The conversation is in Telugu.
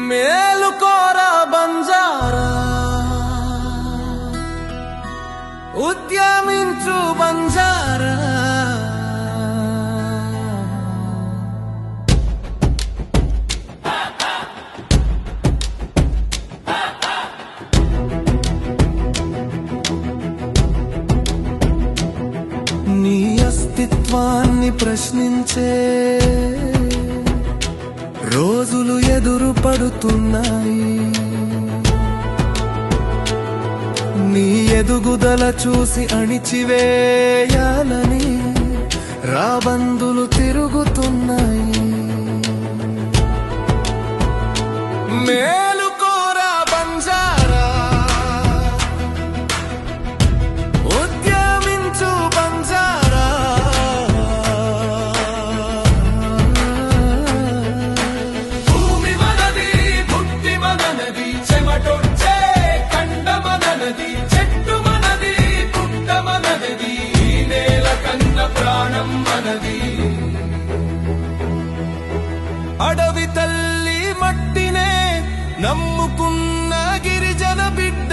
మేలుకోరా బంజారా, ఉద్యమించు బంజారా. నీ అస్తిత్వాన్ని ప్రశ్నించే రోజులు ఎదురు పడుతున్నాయి. నీ ఎదుగుదల చూసి అణిచివేయాలని రాబందులు తిరుగుతున్నాయి. మేలుకోరా బంజారా, ఉద్యమించు బంజారా. భూమి మనది, బుద్ధి మనది, చెమటొచ్చే కండ మనది, చెట్టు మనది, పుట్ట మనది, నేల కన్న ప్రాణం మనది. అడవి తల్లి మట్టినే నమ్ముకున్న గిరిజన బిడ్డ